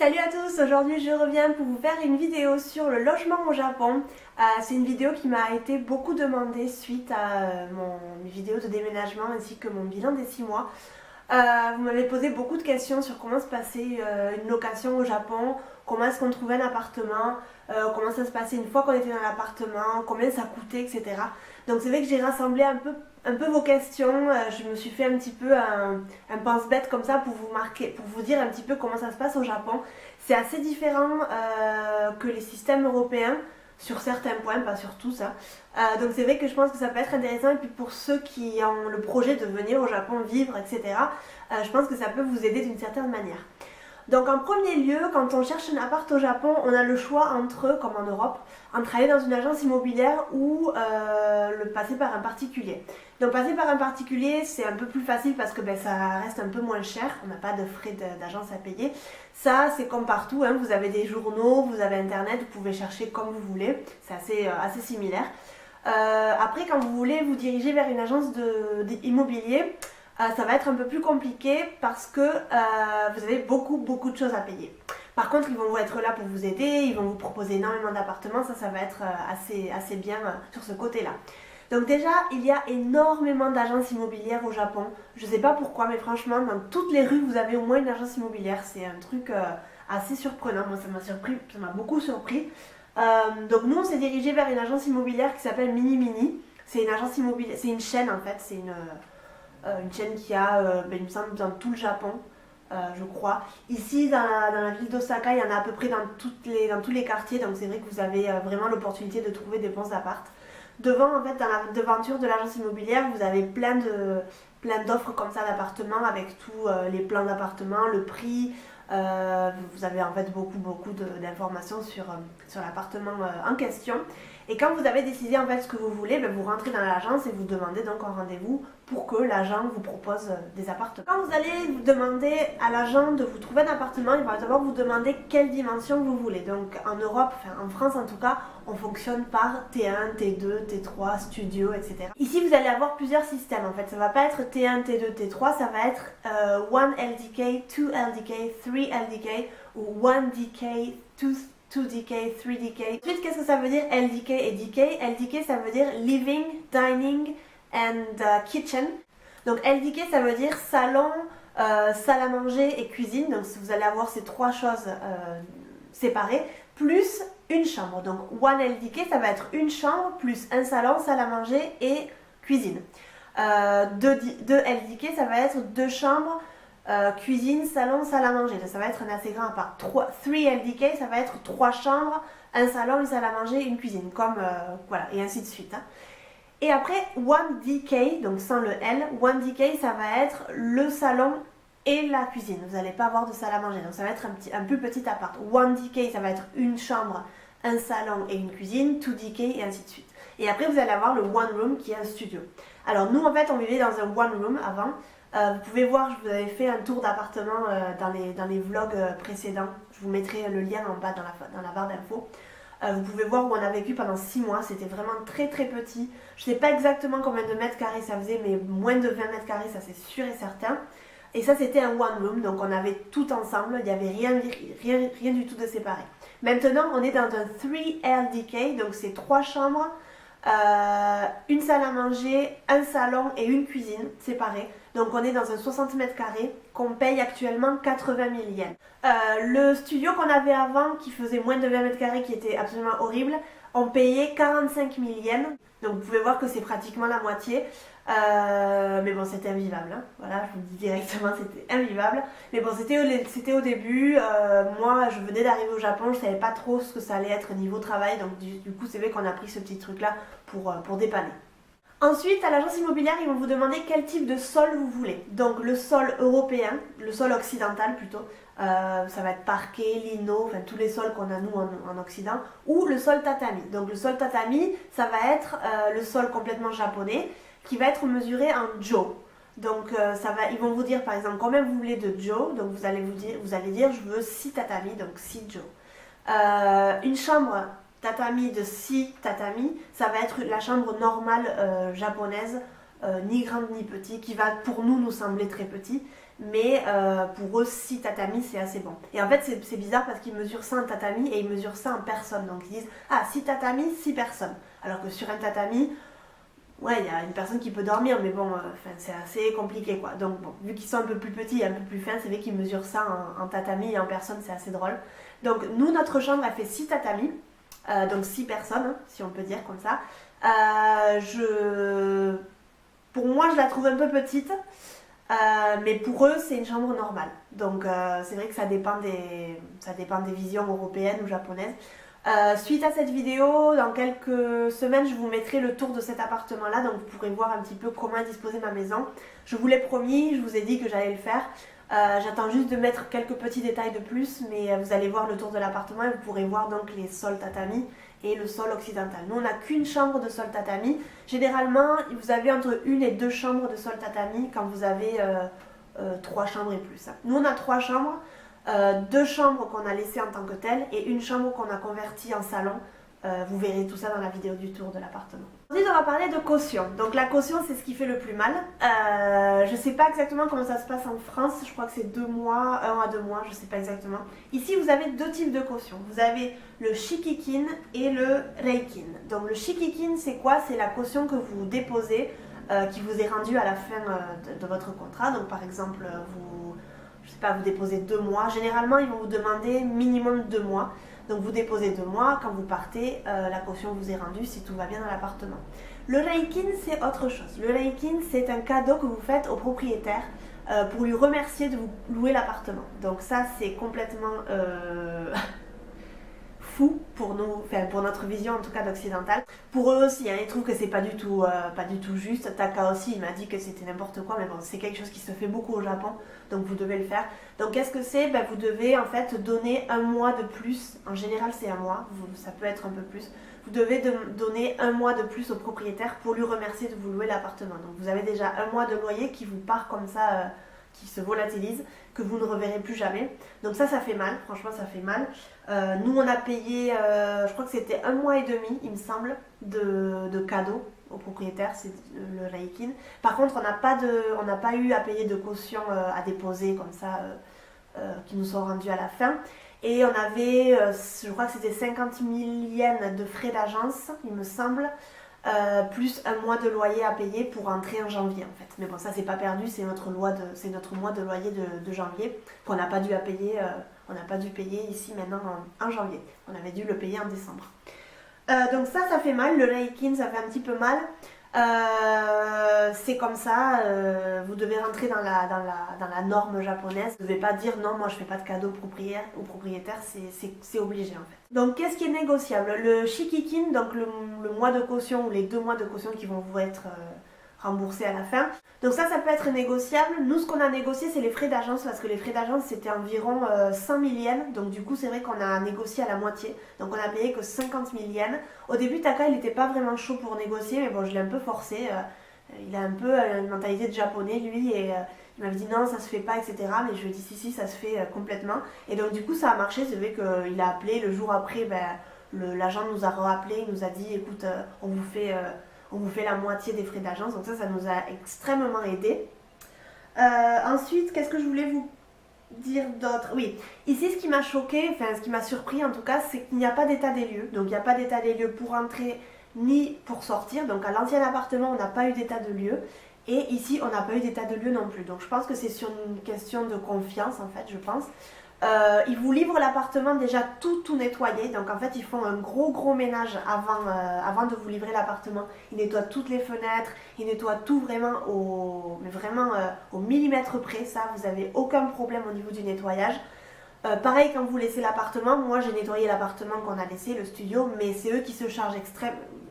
Salut à tous, aujourd'hui je reviens pour vous faire une vidéo sur le logement au Japon. C'est une vidéo qui m'a été beaucoup demandée suite à mes vidéos de déménagement ainsi que mon bilan des 6 mois. Vous m'avez posé beaucoup de questions sur comment se passait une location au Japon, comment est-ce qu'on trouvait un appartement, comment ça se passait une fois qu'on était dans l'appartement, combien ça coûtait, etc. Donc c'est vrai que j'ai rassemblé un peu vos questions, je me suis fait un petit peu un pense-bête comme ça pour vous dire un petit peu comment ça se passe au Japon. C'est assez différent que les systèmes européens sur certains points, pas sur tous. Donc c'est vrai que je pense que ça peut être intéressant et puis pour ceux qui ont le projet de venir au Japon vivre, etc. Je pense que ça peut vous aider d'une certaine manière. Donc en premier lieu, quand on cherche un appart au Japon, on a le choix entre, comme en Europe, entre aller dans une agence immobilière ou le passer par un particulier. Donc passer par un particulier, c'est un peu plus facile parce que ça reste un peu moins cher, on n'a pas de frais d'agence à payer. Ça, c'est comme partout, hein, vous avez des journaux, vous avez internet, vous pouvez chercher comme vous voulez, c'est assez similaire. Après, quand vous voulez vous diriger vers une agence d'immobilier, ça va être un peu plus compliqué parce que vous avez beaucoup de choses à payer. Par contre, ils vont être là pour vous aider, ils vont vous proposer énormément d'appartements, ça va être assez bien sur ce côté-là. Donc déjà, il y a énormément d'agences immobilières au Japon. Je ne sais pas pourquoi, mais franchement, dans toutes les rues, vous avez au moins une agence immobilière. C'est un truc assez surprenant, moi ça m'a beaucoup surpris. Donc nous, on s'est dirigé vers une agence immobilière qui s'appelle Mini Mini. C'est une agence immobilière, c'est une chaîne en fait, c'est une chaîne qui a, il me semble, dans tout le Japon, je crois. Ici, dans la ville d'Osaka, il y en a à peu près dans tous les quartiers, donc c'est vrai que vous avez vraiment l'opportunité de trouver des bons apparts. Devant, en fait, dans la devanture de l'agence immobilière, vous avez plein d'offres comme ça d'appartements avec tous les plans d'appartements, le prix. Vous avez en fait beaucoup d'informations sur l'appartement en question. Et quand vous avez décidé en fait ce que vous voulez, vous rentrez dans l'agence et vous demandez donc un rendez-vous pour que l'agent vous propose des appartements. Quand vous allez vous demander à l'agent de vous trouver un appartement, il va d'abord vous demander quelle dimension vous voulez. Donc en Europe, enfin en France en tout cas, on fonctionne par T1, T2, T3, studio, etc. Ici vous allez avoir plusieurs systèmes en fait. Ça va pas être T1, T2, T3, ça va être 1 LDK, 2 LDK, 3 LDK ou 1 DK, 2DK, 3DK. Ensuite, qu'est-ce que ça veut dire LDK et DK? LDK, ça veut dire Living, Dining and Kitchen. Donc LDK, ça veut dire salon, salle à manger et cuisine. Donc vous allez avoir ces trois choses séparées, plus une chambre. Donc 1 LDK, ça va être une chambre, plus un salon, salle à manger et cuisine. 2 LDK, ça va être deux chambres, cuisine, salon, salle à manger. Donc, ça va être un assez grand appart. 3 LDK, ça va être 3 chambres, un salon, une salle à manger, une cuisine. Comme, voilà, et ainsi de suite. Et après, 1 DK, donc sans le L, 1 DK, ça va être le salon et la cuisine. Vous n'allez pas avoir de salle à manger. Donc ça va être un plus petit appart. 1 DK, ça va être une chambre, un salon et une cuisine. 2 DK et ainsi de suite. Et après, vous allez avoir le one room qui est un studio. Alors nous, en fait, on vivait dans un one room avant. Vous pouvez voir, je vous avais fait un tour d'appartement dans les vlogs précédents. Je vous mettrai le lien en bas dans la barre d'infos. Vous pouvez voir où on a vécu pendant 6 mois. C'était vraiment très petit. Je ne sais pas exactement combien de mètres carrés ça faisait, mais moins de 20 mètres carrés, ça c'est sûr et certain. Et ça c'était un one room, donc on avait tout ensemble. Il n'y avait rien du tout de séparé. Maintenant, on est dans un 3 LDK, donc c'est 3 chambres, une salle à manger, un salon et une cuisine séparées. Donc on est dans un 60 mètres carrés qu'on paye actuellement 80 000 yens. Le studio qu'on avait avant qui faisait moins de 20 mètres carrés, qui était absolument horrible, on payait 45 000 yens. Donc vous pouvez voir que c'est pratiquement la moitié. Mais bon, c'était invivable. Hein. Voilà, je vous le dis directement, c'était invivable. Mais bon, c'était au début. Moi, je venais d'arriver au Japon, je savais pas trop ce que ça allait être niveau travail. Donc du coup, c'est vrai qu'on a pris ce petit truc-là pour dépanner. Ensuite, à l'agence immobilière, ils vont vous demander quel type de sol vous voulez. Donc le sol européen, le sol occidental plutôt, ça va être parquet, lino, enfin tous les sols qu'on a nous en Occident, ou le sol tatami. Donc le sol tatami, ça va être le sol complètement japonais, qui va être mesuré en jo. Donc ils vont vous dire par exemple combien vous voulez de jo, donc vous allez dire je veux 6 tatami, donc 6 jo. Une chambre tatami de 6 tatami, ça va être la chambre normale japonaise, ni grande ni petite, qui va pour nous sembler très petit, mais pour eux 6 tatamis c'est assez bon. Et en fait c'est bizarre parce qu'ils mesurent ça en tatami et ils mesurent ça en personnes, donc ils disent ah 6 tatamis, 6 personnes, alors que sur un tatami, ouais il y a une personne qui peut dormir, mais bon c'est assez compliqué quoi. Donc bon, vu qu'ils sont un peu plus petits et un peu plus fins, c'est vrai qu'ils mesurent ça en tatami et en personnes, c'est assez drôle. Donc nous notre chambre elle fait 6 tatamis, donc 6 personnes hein, si on peut dire comme ça. Pour moi je la trouve un peu petite. Mais pour eux, c'est une chambre normale. Donc c'est vrai que ça dépend des visions européennes ou japonaises. Suite à cette vidéo, dans quelques semaines, je vous mettrai le tour de cet appartement-là. Donc vous pourrez voir un petit peu comment est disposée ma maison. Je vous l'ai promis, je vous ai dit que j'allais le faire. J'attends juste de mettre quelques petits détails de plus, mais vous allez voir le tour de l'appartement et vous pourrez voir donc les sols tatami et le sol occidental. Nous on n'a qu'une chambre de sol tatami. Généralement vous avez entre 1 et 2 chambres de sol tatami quand vous avez 3 chambres et plus. Nous on a 3 chambres, 2 chambres qu'on a laissées en tant que telles et une chambre qu'on a convertie en salon. Vous verrez tout ça dans la vidéo du tour de l'appartement. Ensuite on va parler de caution. Donc la caution c'est ce qui fait le plus mal. Je sais pas exactement comment ça se passe en France, je crois que c'est 2 mois, 1 à 2 mois, je sais pas exactement. Ici vous avez 2 types de caution. Vous avez le shikikin et le reikin. Donc le shikikin c'est quoi? C'est la caution que vous déposez qui vous est rendue à la fin de votre contrat. Donc par exemple je sais pas, vous déposez 2 mois. Généralement ils vont vous demander minimum 2 mois. Donc vous déposez 2 mois, quand vous partez, la caution vous est rendue si tout va bien dans l'appartement. Le reikin c'est autre chose. Le reikin c'est un cadeau que vous faites au propriétaire pour lui remercier de vous louer l'appartement. Donc ça c'est complètement fou pour nous, enfin pour notre vision en tout cas d'occidental. Pour eux aussi, hein, ils trouvent que c'est pas du tout juste. Taka aussi il m'a dit que c'était n'importe quoi, mais bon c'est quelque chose qui se fait beaucoup au Japon, donc vous devez le faire. Donc qu'est-ce que c'est? Vous devez en fait donner 1 mois de plus, en général c'est 1 mois, ça peut être un peu plus. Vous devez donner 1 mois de plus au propriétaire pour lui remercier de vous louer l'appartement. Donc vous avez déjà 1 mois de loyer qui vous part comme ça, qui se volatilise, que vous ne reverrez plus jamais. Donc ça fait mal, franchement ça fait mal. Nous on a payé, je crois que c'était 1 mois et demi il me semble, de cadeaux au propriétaire, c'est le reikin. Par contre on n'a pas eu à payer de caution à déposer comme ça, qui nous sont rendus à la fin. Et on avait, je crois que c'était 50 000 yens de frais d'agence, il me semble, plus 1 mois de loyer à payer pour entrer en janvier en fait. Mais bon, ça c'est pas perdu, c'est notre mois de loyer de janvier qu'on n'a pas dû payer, on n'a pas dû payer ici maintenant en janvier. On avait dû le payer en décembre. Donc ça fait mal, le reikin ça fait un petit peu mal. C'est comme ça, vous devez rentrer dans la norme japonaise. Vous ne devez pas dire non, moi je fais pas de cadeau au propriétaire, c'est obligé en fait. Donc qu'est-ce qui est négociable? Le shikikin, donc le mois de caution ou les 2 mois de caution qui vont vous être remboursés à la fin. Donc ça peut être négociable. Nous ce qu'on a négocié c'est les frais d'agence, parce que les frais d'agence c'était environ 100 000 yens. Donc du coup c'est vrai qu'on a négocié à la moitié. Donc on a payé que 50 000 yens. Au début Taka il n'était pas vraiment chaud pour négocier, mais bon je l'ai un peu forcé. Il a un peu une mentalité de japonais lui, et il m'avait dit non ça se fait pas etc. Mais je lui ai dit si ça se fait complètement. Et donc du coup ça a marché. C'est vrai qu'il a appelé le jour après, l'agent nous a rappelé, il nous a dit écoute on vous fait la moitié des frais d'agence, donc ça nous a extrêmement aidé. Ensuite, qu'est-ce que je voulais vous dire d'autre? Oui, ici ce qui m'a choqué, enfin ce qui m'a surpris en tout cas, c'est qu'il n'y a pas d'état des lieux. Donc il n'y a pas d'état des lieux pour entrer ni pour sortir. Donc à l'ancien appartement, on n'a pas eu d'état de lieu. Et ici, on n'a pas eu d'état de lieu non plus. Donc je pense que c'est sur une question de confiance en fait, je pense. Ils vous livrent l'appartement déjà tout nettoyé, donc en fait ils font un gros ménage avant de vous livrer l'appartement. Ils nettoient toutes les fenêtres, ils nettoient tout vraiment au millimètre près. Ça vous avez aucun problème au niveau du nettoyage. Pareil quand vous laissez l'appartement, moi j'ai nettoyé l'appartement qu'on a laissé, le studio, mais c'est eux qui se chargent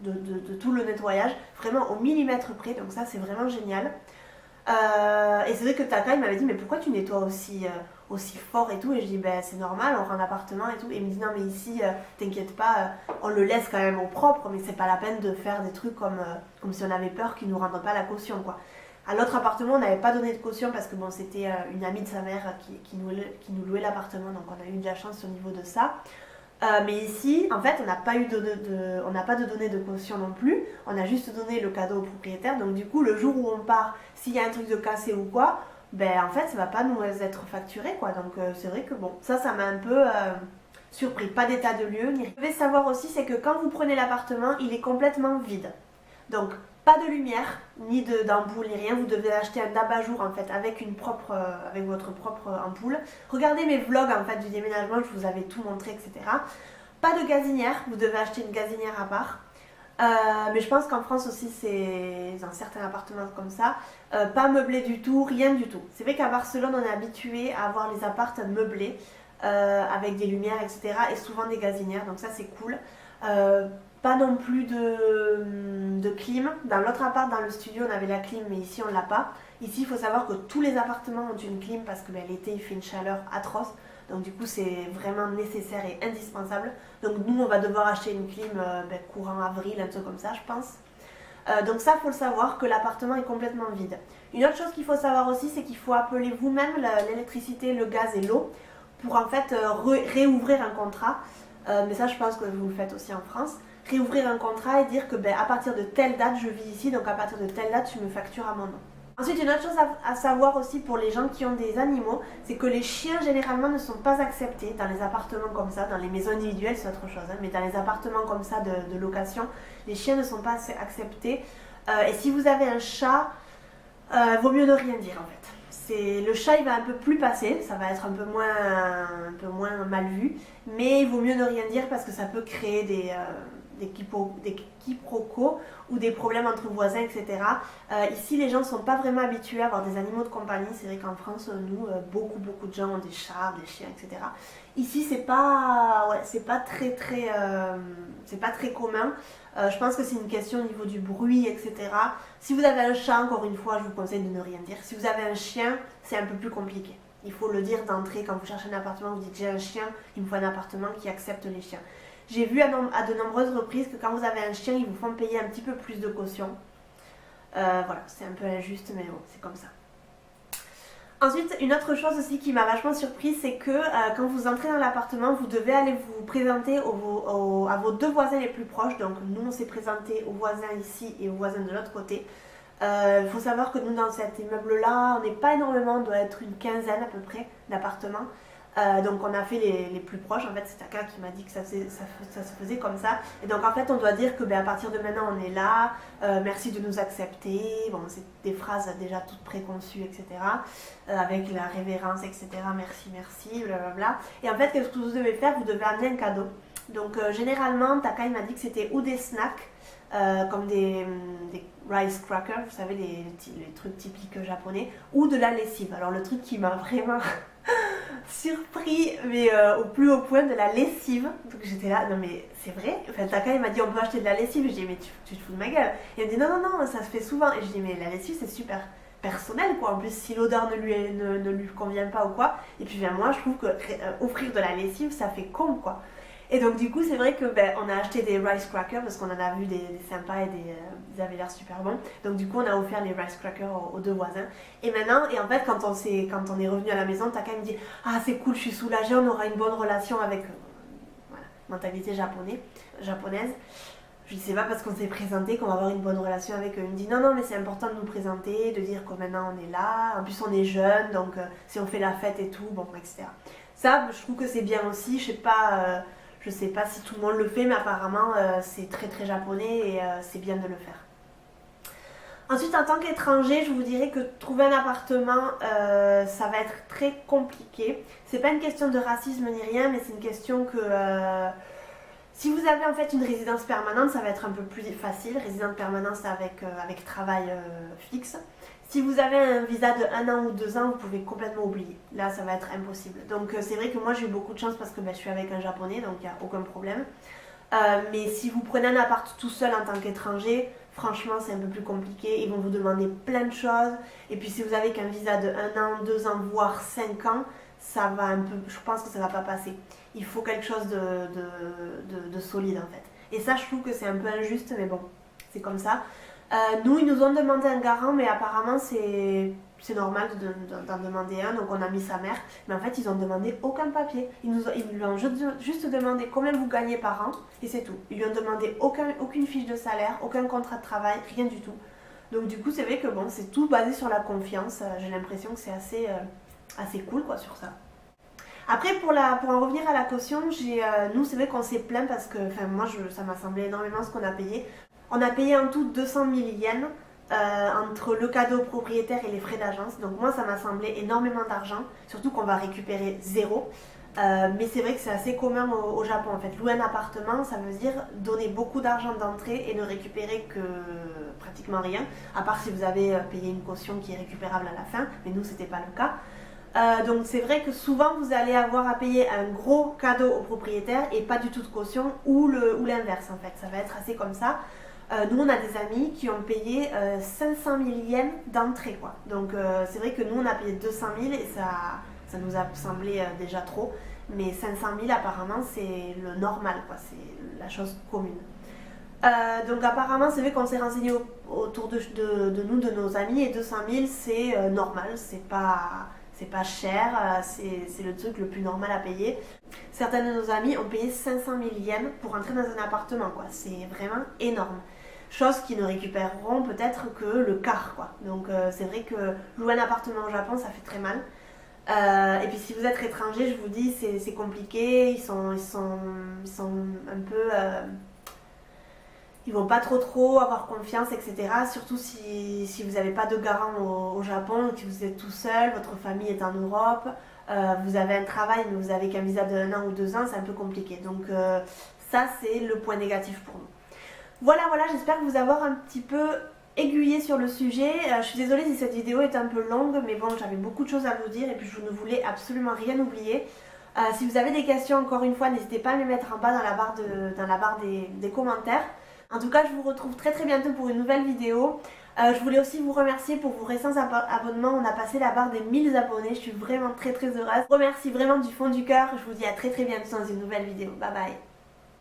de tout le nettoyage, vraiment au millimètre près, donc ça c'est vraiment génial. Et c'est vrai que Taka il m'avait dit mais pourquoi tu nettoies aussi fort et tout, et je dis ben c'est normal, on rend un appartement et tout, et il me dit non mais ici t'inquiète pas, on le laisse quand même au propre, mais c'est pas la peine de faire des trucs comme si on avait peur qu'ils nous rendent pas la caution quoi. À l'autre appartement on n'avait pas donné de caution parce que bon c'était une amie de sa mère qui nous louait l'appartement, donc on a eu de la chance au niveau de ça. Mais ici, en fait, on n'a pas de données de caution non plus. On a juste donné le cadeau au propriétaire. Donc du coup, le jour où on part, s'il y a un truc de cassé ou quoi, ben en fait ça va pas nous être facturé quoi. Donc c'est vrai que bon, ça m'a un peu surpris. Pas d'état de lieu. Ni... Vous devez savoir aussi, c'est que quand vous prenez l'appartement, il est complètement vide. Donc pas de lumière, ni d'ampoule, ni rien. Vous devez acheter un abat-jour en fait avec votre propre ampoule. Regardez mes vlogs en fait du déménagement, je vous avais tout montré, etc. Pas de gazinière, vous devez acheter une gazinière à part. Mais je pense qu'en France aussi c'est dans certains appartements comme ça. Pas meublé du tout, rien du tout. C'est vrai qu'à Barcelone on est habitué à avoir les apparts meublés avec des lumières, etc. Et souvent des gazinières, donc ça c'est cool. Pas non plus de clim. Dans l'autre appart, dans le studio, on avait la clim, mais ici on l'a pas. Ici, il faut savoir que tous les appartements ont une clim parce que l'été il fait une chaleur atroce. Donc du coup, c'est vraiment nécessaire et indispensable. Donc nous, on va devoir acheter une clim courant avril, un truc comme ça, je pense. Donc ça, il faut le savoir, que l'appartement est complètement vide. Une autre chose qu'il faut savoir aussi, c'est qu'il faut appeler vous-même l'électricité, le gaz et l'eau pour en fait réouvrir un contrat. Mais ça, je pense que vous le faites aussi en France. Réouvrir un contrat et dire que à partir de telle date je vis ici, donc à partir de telle date tu me factures à mon nom. Ensuite, une autre chose à savoir aussi pour les gens qui ont des animaux, c'est que les chiens généralement ne sont pas acceptés dans les appartements comme ça. Dans les maisons individuelles c'est autre chose, mais dans les appartements comme ça de location, les chiens ne sont pas acceptés. Et si vous avez un chat, vaut mieux ne rien dire en fait. Le chat il va un peu plus passer, ça va être un peu moins mal vu, mais il vaut mieux ne rien dire parce que ça peut créer des quiproquos ou des problèmes entre voisins, etc. Ici, les gens ne sont pas vraiment habitués à avoir des animaux de compagnie. C'est vrai qu'en France, nous, beaucoup de gens ont des chats, des chiens, etc. Ici, c'est pas très commun. Je pense que c'est une question au niveau du bruit, etc. Si vous avez un chat, encore une fois, je vous conseille de ne rien dire. Si vous avez un chien, c'est un peu plus compliqué. Il faut le dire d'entrée quand vous cherchez un appartement, vous dites j'ai un chien, il me faut un appartement qui accepte les chiens. J'ai vu à de nombreuses reprises que quand vous avez un chien, ils vous font payer un petit peu plus de caution. Voilà, c'est un peu injuste, mais bon, c'est comme ça. Ensuite, une autre chose aussi qui m'a vachement surprise, c'est que quand vous entrez dans l'appartement, vous devez aller vous présenter à vos deux voisins les plus proches. Donc nous, on s'est présenté aux voisins ici et aux voisins de l'autre côté. Il faut savoir que nous, dans cet immeuble-là, on n'est pas énormément, on doit être une quinzaine à peu près d'appartements. Donc on a fait les plus proches, en fait c'est Taka qui m'a dit que ça se faisait comme ça. Et donc en fait on doit dire que à partir de maintenant on est là, merci de nous accepter, bon c'est des phrases déjà toutes préconçues, etc. Avec la révérence, etc. Merci, blablabla. Et en fait qu'est-ce que vous devez faire? Vous devez amener un cadeau. Donc généralement Taka il m'a dit que c'était ou des snacks, comme des rice crackers, vous savez les trucs typiques japonais, ou de la lessive. Alors le truc qui m'a vraiment surpris, mais au plus haut point, de la lessive. Donc j'étais là, non mais c'est vrai. Enfin Taka il m'a dit on peut acheter de la lessive. Je dis mais tu te fous de ma gueule. Il m'a dit non, ça se fait souvent. Et je dis mais la lessive c'est super personnel quoi. En plus si l'odeur ne lui convient pas ou quoi. Et puis moi je trouve que offrir de la lessive ça fait con quoi. Et donc du coup c'est vrai que on a acheté des rice crackers parce qu'on en a vu des sympas et ils avaient l'air super bons. Donc du coup on a offert les rice crackers aux deux voisins. Et maintenant, et en fait quand on est revenu à la maison, Taka me dit ah c'est cool, je suis soulagée, on aura une bonne relation avec voilà, mentalité japonaise. Je dis c'est pas parce qu'on s'est présenté qu'on va avoir une bonne relation avec eux. Il me dit non mais c'est important de nous présenter, de dire que maintenant on est là, en plus on est jeunes donc si on fait la fête et tout, bon etc. Ça je trouve que c'est bien aussi, je sais pas si tout le monde le fait, mais apparemment c'est très japonais et c'est bien de le faire. Ensuite, en tant qu'étranger, je vous dirais que trouver un appartement, ça va être très compliqué. C'est pas une question de racisme ni rien, mais c'est une question que si vous avez en fait une résidence permanente, ça va être un peu plus facile. Résidence permanente avec travail fixe. Si vous avez un visa de 1 an ou 2 ans, vous pouvez complètement oublier. Là, ça va être impossible. Donc c'est vrai que moi j'ai eu beaucoup de chance parce que je suis avec un japonais, donc il n'y a aucun problème. Mais si vous prenez un appart tout seul en tant qu'étranger, franchement c'est un peu plus compliqué. Ils vont vous demander plein de choses. Et puis si vous avez qu'un visa de 1 an, 2 ans, voire 5 ans, ça va un peu, je pense que ça va pas passer. Il faut quelque chose de solide en fait. Et ça je trouve que c'est un peu injuste, mais bon, c'est comme ça. Nous, ils nous ont demandé un garant, mais apparemment c'est normal d'en demander un, donc on a mis sa mère. Mais en fait, ils n'ont demandé aucun papier. Ils lui ont juste demandé combien vous gagnez par an, et c'est tout. Ils lui ont demandé aucune fiche de salaire, aucun contrat de travail, rien du tout. Donc du coup c'est vrai que bon, c'est tout basé sur la confiance. J'ai l'impression que c'est assez cool quoi sur ça. Après pour en revenir à la caution, nous c'est vrai qu'on s'est plaint parce que moi ça m'a semblé énormément ce qu'on a payé. On a payé en tout 200 000 yens entre le cadeau propriétaire et les frais d'agence. Donc moi ça m'a semblé énormément d'argent, surtout qu'on va récupérer zéro. Mais c'est vrai que c'est assez commun au Japon en fait. Louer un appartement, ça veut dire donner beaucoup d'argent d'entrée et ne récupérer que pratiquement rien, à part si vous avez payé une caution qui est récupérable à la fin, mais nous c'était pas le cas. Donc c'est vrai que souvent vous allez avoir à payer un gros cadeau au propriétaire et pas du tout de caution ou l'inverse en fait, ça va être assez comme ça. Nous on a des amis qui ont payé 500 000 yens d'entrée quoi. Donc c'est vrai que nous on a payé 200 000 et ça nous a semblé déjà trop. Mais 500 000 apparemment c'est le normal quoi, c'est la chose commune. Donc apparemment c'est vrai qu'on s'est renseigné autour de nous, de nos amis, et 200 000 c'est normal, c'est pas cher, c'est le truc le plus normal à payer. Certains de nos amis ont payé 500 000 yens pour entrer dans un appartement quoi, c'est vraiment énorme. Chose qu'ils ne récupéreront peut-être que le quart quoi. Donc c'est vrai que louer un appartement au Japon ça fait très mal. Et puis si vous êtes étranger, je vous dis, c'est compliqué, ils sont un peu... ils vont pas trop avoir confiance, etc. Surtout si vous n'avez pas de garant au Japon, que vous êtes tout seul, votre famille est en Europe, vous avez un travail mais vous avez qu'un visa de 1 an ou 2 ans, c'est un peu compliqué. Donc ça c'est le point négatif pour nous. Voilà, j'espère vous avoir un petit peu aiguillé sur le sujet. Je suis désolée si cette vidéo est un peu longue, mais bon, j'avais beaucoup de choses à vous dire et puis je ne voulais absolument rien oublier. Si vous avez des questions, encore une fois, n'hésitez pas à les mettre en bas dans la barre des commentaires. En tout cas, je vous retrouve très bientôt pour une nouvelle vidéo. Je voulais aussi vous remercier pour vos récents abonnements. On a passé la barre des 1000 abonnés. Je suis vraiment très heureuse. Je vous remercie vraiment du fond du cœur. Je vous dis à très bientôt dans une nouvelle vidéo. Bye bye.